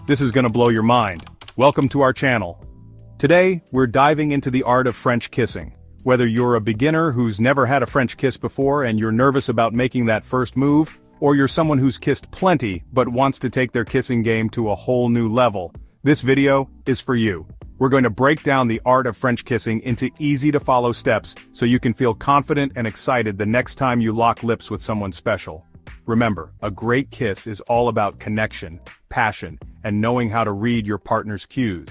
This is gonna blow your mind. Welcome to our channel. Today, we're diving into the art of French kissing. Whether you're a beginner who's never had a French kiss before and you're nervous about making that first move, or you're someone who's kissed plenty but wants to take their kissing game to a whole new level, this video is for you. We're going to break down the art of French kissing into easy-to-follow steps so you can feel confident and excited the next time you lock lips with someone special. Remember, a great kiss is all about connection, passion, and knowing how to read your partner's cues.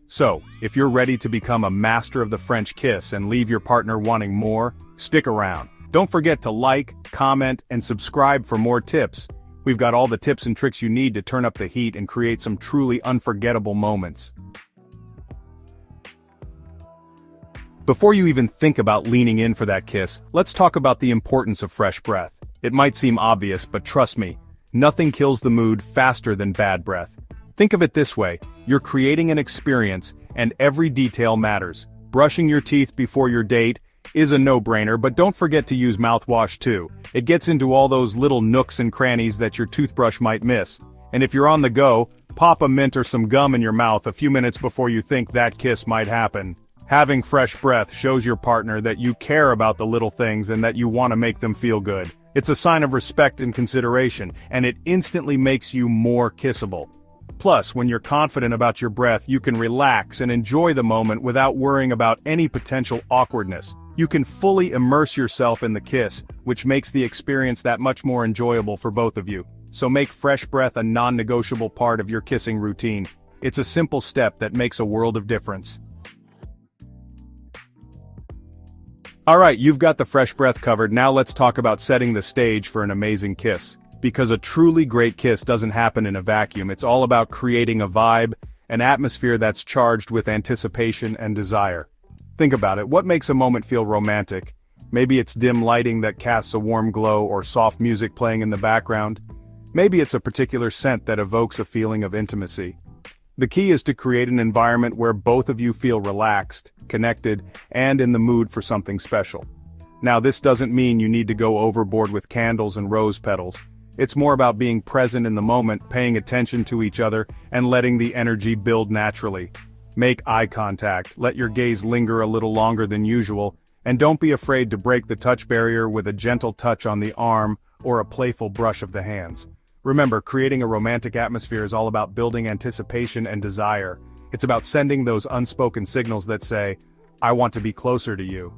So, if you're ready to become a master of the French kiss and leave your partner wanting more, stick around. Don't forget to like, comment, and subscribe for more tips. We've got all the tips and tricks you need to turn up the heat and create some truly unforgettable moments. Before you even think about leaning in for that kiss, let's talk about the importance of fresh breath. It might seem obvious, but trust me, nothing kills the mood faster than bad breath. Think of it this way, you're creating an experience, and every detail matters. Brushing your teeth before your date is a no-brainer, but don't forget to use mouthwash too. It gets into all those little nooks and crannies that your toothbrush might miss. And if you're on the go, pop a mint or some gum in your mouth a few minutes before you think that kiss might happen. Having fresh breath shows your partner that you care about the little things and that you want to make them feel good. It's a sign of respect and consideration, and it instantly makes you more kissable. Plus, when you're confident about your breath, you can relax and enjoy the moment without worrying about any potential awkwardness. You can fully immerse yourself in the kiss, which makes the experience that much more enjoyable for both of you. So make fresh breath a non-negotiable part of your kissing routine. It's a simple step that makes a world of difference. Alright, you've got the fresh breath covered, now let's talk about setting the stage for an amazing kiss. Because a truly great kiss doesn't happen in a vacuum, it's all about creating a vibe, an atmosphere that's charged with anticipation and desire. Think about it, what makes a moment feel romantic? Maybe it's dim lighting that casts a warm glow or soft music playing in the background. Maybe it's a particular scent that evokes a feeling of intimacy. The key is to create an environment where both of you feel relaxed, connected, and in the mood for something special. Now, this doesn't mean you need to go overboard with candles and rose petals. It's more about being present in the moment, paying attention to each other, and letting the energy build naturally. Make eye contact, let your gaze linger a little longer than usual, and don't be afraid to break the touch barrier with a gentle touch on the arm or a playful brush of the hands. Remember, creating a romantic atmosphere is all about building anticipation and desire. It's about sending those unspoken signals that say, I want to be closer to you.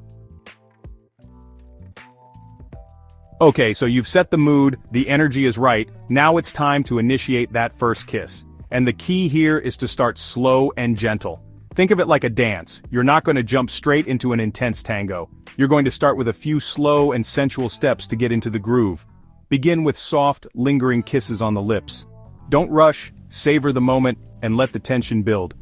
Okay, so you've set the mood, the energy is right, now it's time to initiate that first kiss. And the key here is to start slow and gentle. Think of it like a dance. You're not going to jump straight into an intense tango. You're going to start with a few slow and sensual steps to get into the groove. Begin with soft, lingering kisses on the lips. Don't rush, savor the moment, and let the tension build.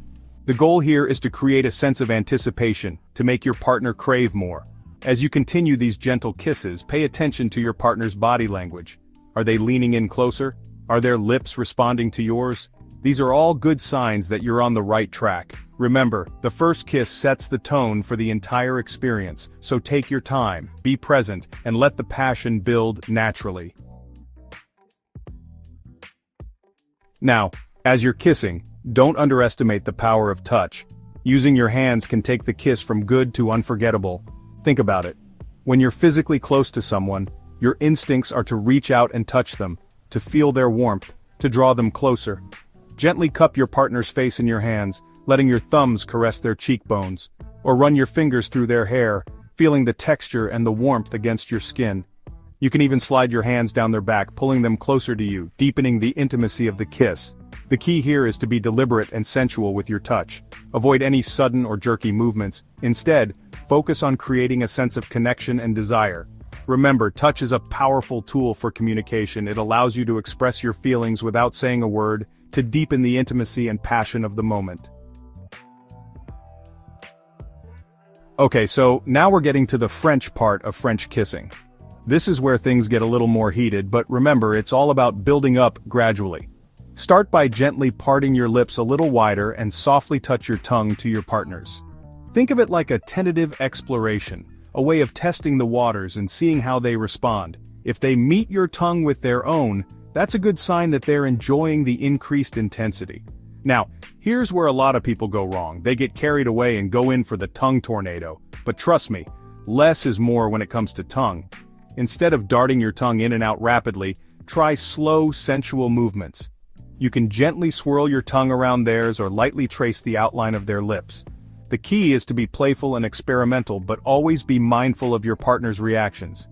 The goal here is to create a sense of anticipation, to make your partner crave more. As you continue these gentle kisses, pay attention to your partner's body language. Are they leaning in closer? Are their lips responding to yours? These are all good signs that you're on the right track. Remember, the first kiss sets the tone for the entire experience, so take your time, be present, and let the passion build naturally. Now, as you're kissing, don't underestimate the power of touch. Using your hands can take the kiss from good to unforgettable. Think about it. When you're physically close to someone, your instincts are to reach out and touch them, to feel their warmth, to draw them closer. Gently cup your partner's face in your hands, letting your thumbs caress their cheekbones, or run your fingers through their hair, feeling the texture and the warmth against your skin. You can even slide your hands down their back, pulling them closer to you, deepening the intimacy of the kiss. The key here is to be deliberate and sensual with your touch. Avoid any sudden or jerky movements. Instead, focus on creating a sense of connection and desire. Remember, touch is a powerful tool for communication. It allows you to express your feelings without saying a word, to deepen the intimacy and passion of the moment. Okay, so now we're getting to the French part of French kissing. This is where things get a little more heated, but remember, it's all about building up gradually. Start by gently parting your lips a little wider and softly touch your tongue to your partner's. Think of it like a tentative exploration, a way of testing the waters and seeing how they respond. If they meet your tongue with their own, that's a good sign that they're enjoying the increased intensity. Now, here's where a lot of people go wrong. They get carried away and go in for the tongue tornado. But trust me, less is more when it comes to tongue. Instead of darting your tongue in and out rapidly, try slow, sensual movements. You can gently swirl your tongue around theirs or lightly trace the outline of their lips. The key is to be playful and experimental, but always be mindful of your partner's reactions.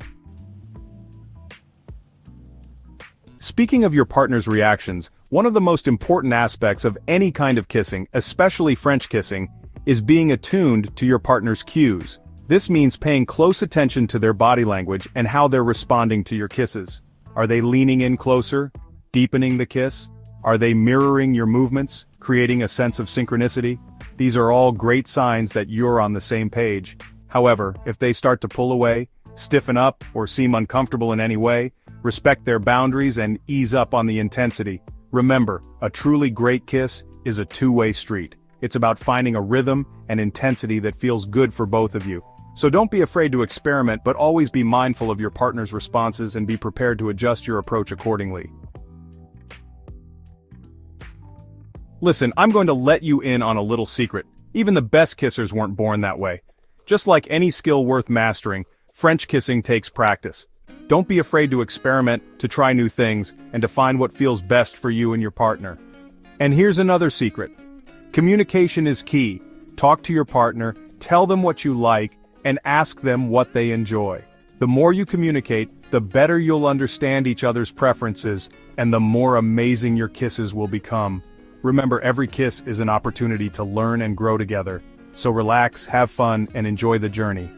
Speaking of your partner's reactions, one of the most important aspects of any kind of kissing, especially French kissing, is being attuned to your partner's cues. This means paying close attention to their body language and how they're responding to your kisses. Are they leaning in closer, deepening the kiss? Are they mirroring your movements, creating a sense of synchronicity? These are all great signs that you're on the same page. However, if they start to pull away, stiffen up, or seem uncomfortable in any way, respect their boundaries and ease up on the intensity. Remember, a truly great kiss is a two-way street. It's about finding a rhythm and intensity that feels good for both of you. So don't be afraid to experiment, but always be mindful of your partner's responses and be prepared to adjust your approach accordingly. Listen, I'm going to let you in on a little secret. Even the best kissers weren't born that way. Just like any skill worth mastering, French kissing takes practice. Don't be afraid to experiment, to try new things, and to find what feels best for you and your partner. And here's another secret. Communication is key. Talk to your partner, tell them what you like, and ask them what they enjoy. The more you communicate, the better you'll understand each other's preferences, and the more amazing your kisses will become. Remember, every kiss is an opportunity to learn and grow together. So relax, have fun, and enjoy the journey.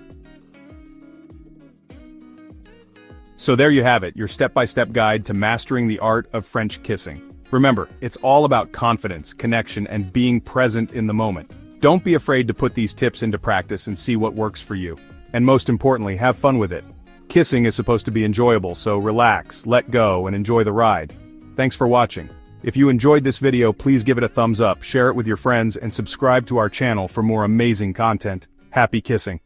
So there you have it, your step-by-step guide to mastering the art of French kissing. Remember, it's all about confidence, connection, and being present in the moment. Don't be afraid to put these tips into practice and see what works for you. And most importantly, have fun with it. Kissing is supposed to be enjoyable, so relax, let go, and enjoy the ride. Thanks for watching. If you enjoyed this video, please give it a thumbs up, share it with your friends, and subscribe to our channel for more amazing content. Happy kissing!